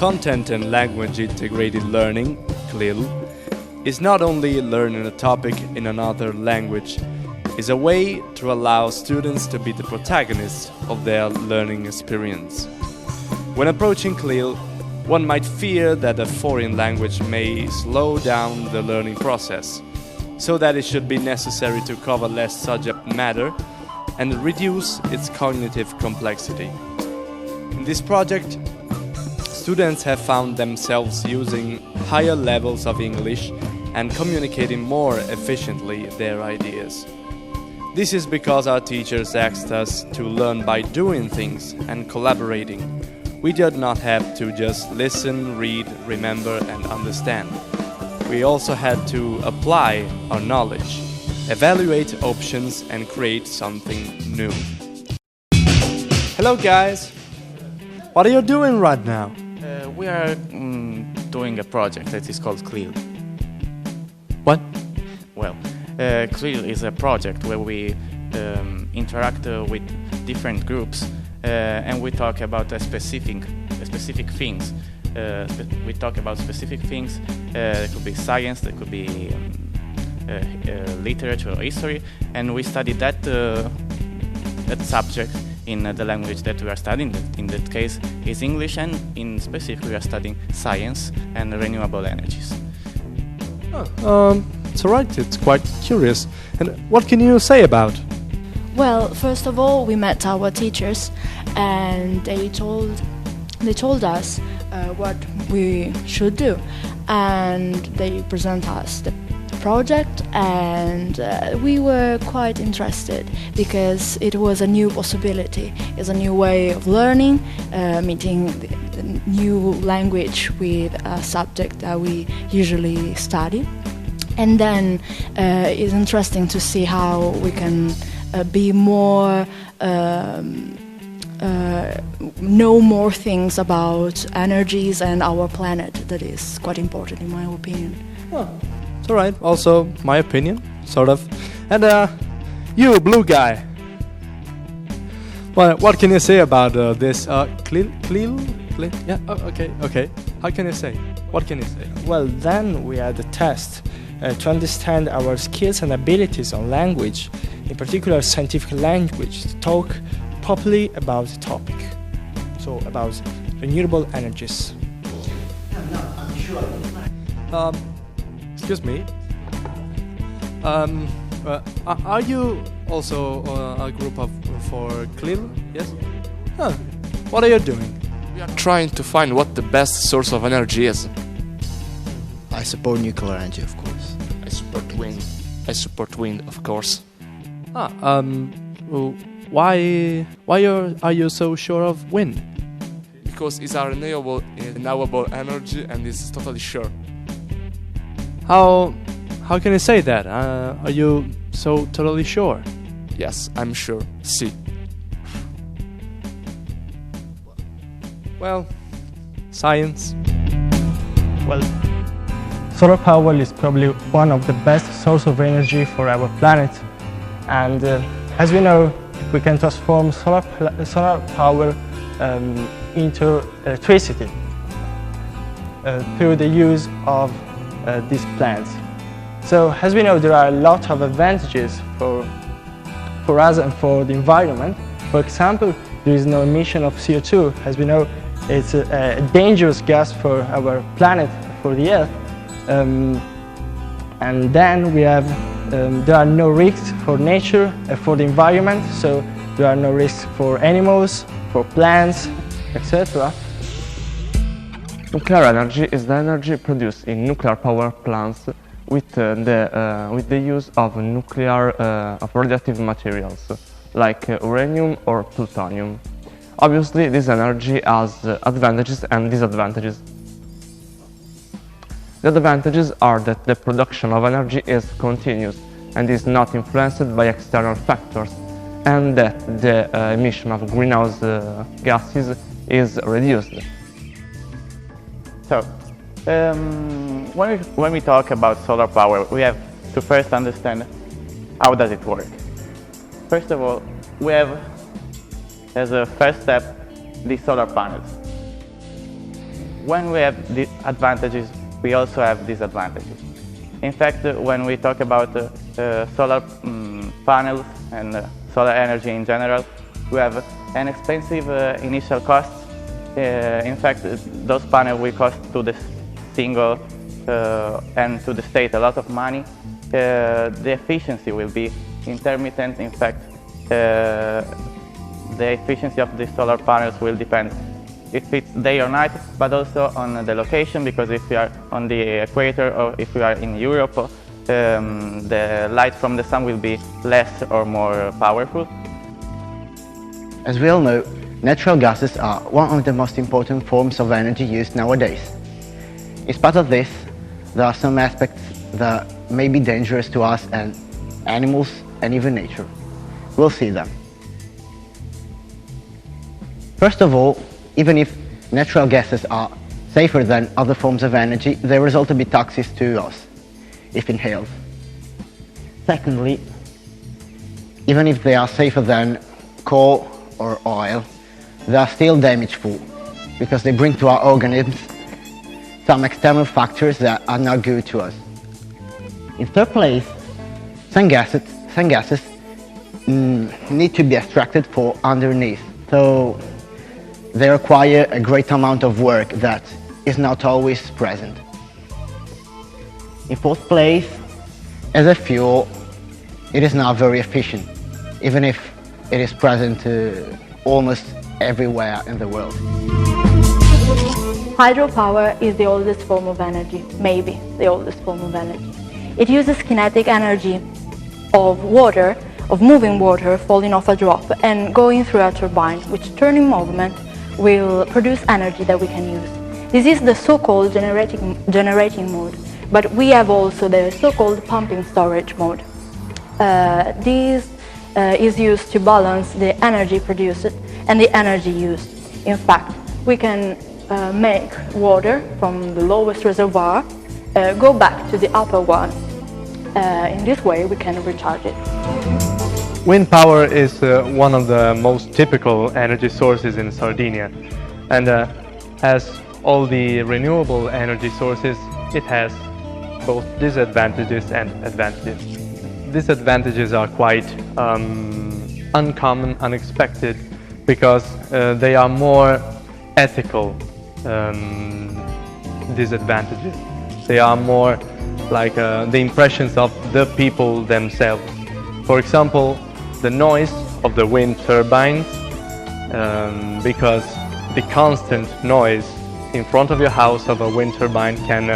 Content and Language Integrated Learning, CLIL, is not only learning a topic in another language, it's a way to allow students to be the protagonists of their learning experience. When approaching CLIL, one might fear that a foreign language may slow down the learning process, so that it should be necessary to cover less subject matter and reduce its cognitive complexity. In this project, students have found themselves using higher levels of English and communicating more efficiently their ideas. This is because our teachers asked us to learn by doing things and collaborating. We did not have to just listen, read, remember, and understand. We also had to apply our knowledge, evaluate options, and create something new. Hello guys! What are you doing right now? We are doing a project that is called CLIL. What? Well, CLIL is a project where we interact with different groups and we talk about specific things. We talk about specific things. It could be science, it could be literature or history, and we study that subject in the language that we are studying. In that case is English, and in specific we are studying science and renewable energies. It's alright, it's quite curious. And what can you say about? Well, first of all, we met our teachers, and they told us what we should do, and they present us the project, and we were quite interested because it was a new possibility. It's a new way of learning, meeting the new language with a subject that we usually study. And then it's interesting to see how we can be more, know more things about energies and our planet. That is quite important in my opinion. Oh, it's alright, also my opinion, sort of. And you, blue guy, what can you say about this? CLIL? Yeah, okay. How can you say? What can you say? Well, then we had a test to understand our skills and abilities on language, in particular scientific language, to talk properly about the topic, so about renewable energies. I'm sure. Excuse me. Are you also a group for CLIL? Yes? Huh. What are you doing? We are trying to find what the best source of energy is. I support nuclear energy, of course. I support wind. I support wind, of course. Why are you so sure of wind? Because it's a renewable energy and it's totally sure. How can you say that? Are you so totally sure? Yes, I'm sure. See. Well, science. Well, solar power is probably one of the best sources of energy for our planet, and as we know, we can transform solar power into electricity through the use of these plants. So, as we know, there are a lot of advantages for us and for the environment. For example, there is no emission of CO2. As we know, it's a dangerous gas for our planet, for the Earth. And then we have, there are no risks for nature and for the environment, so there are no risks for animals, for plants, etc. Nuclear energy is the energy produced in nuclear power plants with the use of radioactive materials like uranium or plutonium. Obviously, this energy has advantages and disadvantages. The advantages are that the production of energy is continuous and is not influenced by external factors, and that the emission of greenhouse gases is reduced. So, when we talk about solar power, we have to first understand how does it work. First of all, we have as a first step the solar panels. when we have the advantages, we also have disadvantages. In fact, when we talk about solar panels and solar energy in general, we have an expensive initial cost. In fact, those panels will cost to the single and to the state a lot of money. The efficiency will be intermittent. In fact, the efficiency of the solar panels will depend if it's day or night, but also on the location, because if you are on the equator or if you are in Europe, the light from the sun will be less or more powerful. As we all know, natural gases are one of the most important forms of energy used nowadays. In spite of this, there are some aspects that may be dangerous to us and animals and even nature. We'll see them. First of all, even if natural gases are safer than other forms of energy, they result to be toxic to us if inhaled. Secondly, even if they are safer than coal or oil, they are still damageful because they bring to our organisms some external factors that are not good to us. In third place, some gases need to be extracted from underneath, so they require a great amount of work that is not always present. In fourth place, as a fuel, it is not very efficient, even if it is present almost everywhere in the world. Hydropower is the oldest form of energy, maybe the oldest form of energy. It uses kinetic energy of water, of moving water falling off a drop and going through a turbine, which turning movement will produce energy that we can use. This is the so-called generating mode, but we have also the so-called pumping storage mode. This is used to balance the energy produced and the energy used. In fact, we can make water from the lowest reservoir go back to the upper one. In this way, we can recharge it. Wind power is one of the most typical energy sources in Sardinia, and as all the renewable energy sources, it has both disadvantages and advantages. Disadvantages are quite uncommon, unexpected, because they are more ethical disadvantages. They are more like the impressions of the people themselves. For example, the noise of the wind turbines, because the constant noise in front of your house of a wind turbine can,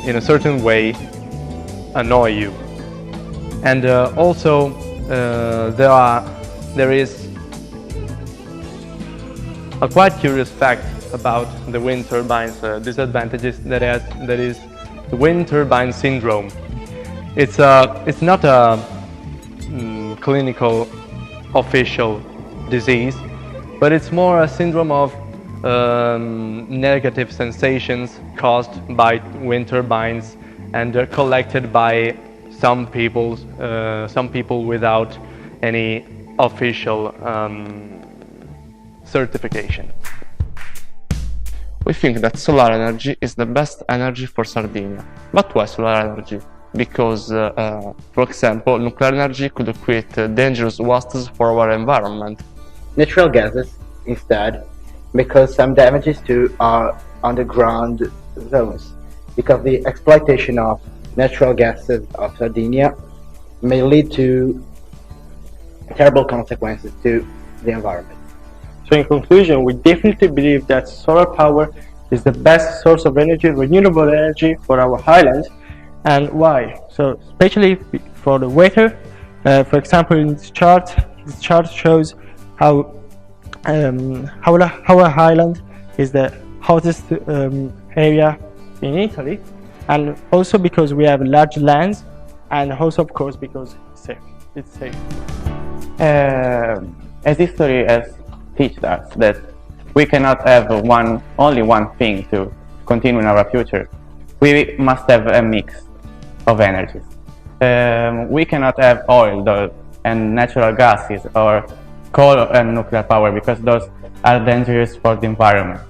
in a certain way, annoy you. And also, there is a quite curious fact about the wind turbines' disadvantages. That is the wind turbine syndrome. It's not a clinical official disease, but it's more a syndrome of negative sensations caused by wind turbines and collected by some people without any official certification. We think that solar energy is the best energy for Sardinia. But why solar energy? Because, for example, nuclear energy could create dangerous wastes for our environment. Natural gases, instead, because some damages to our underground zones, because the exploitation of natural gases of Sardinia may lead to terrible consequences to the environment. So in conclusion, we definitely believe that solar power is the best source of energy, renewable energy for our highlands. And why? So especially for the weather, for example, in this chart shows how our highland is the hottest area in Italy, and also because we have large lands, and also of course because it's safe. As history has taught us that we cannot have only one thing to continue in our future. We must have a mix of energies. We cannot have oil and natural gases or coal and nuclear power, because those are dangerous for the environment.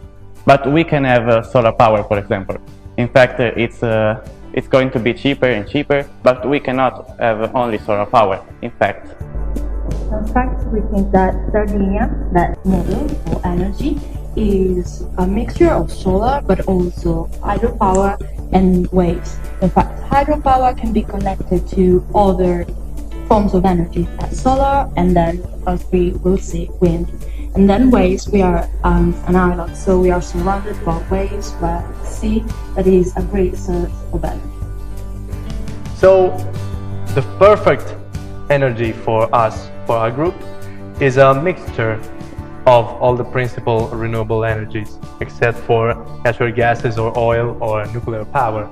But we can have solar power, for example. In fact, it's going to be cheaper and cheaper, but we cannot have only solar power, in fact. In fact, we think that Sardinia, that model for energy, is a mixture of solar but also hydropower and waves. In fact, hydropower can be connected to other forms of energy, like solar, and then, as we will see, wind. And then waves, we are an island, so we are surrounded by waves, by the sea, that is a great source of energy. So the perfect energy for us, for our group, is a mixture of all the principal renewable energies, except for natural gases or oil or nuclear power.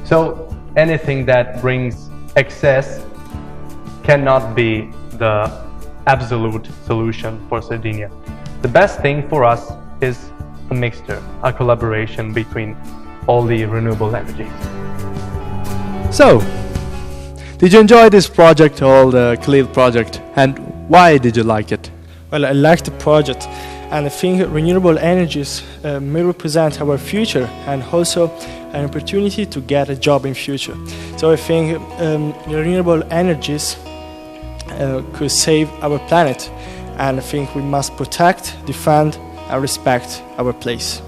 So anything that brings excess cannot be the absolute solution for Sardinia. The best thing for us is a mixture, a collaboration between all the renewable energies. So, did you enjoy this project, all the Khalil project, and why did you like it? Well, I like the project, and I think renewable energies may represent our future and also an opportunity to get a job in future. So I think renewable energies could save our planet, and I think we must protect, defend and respect our place.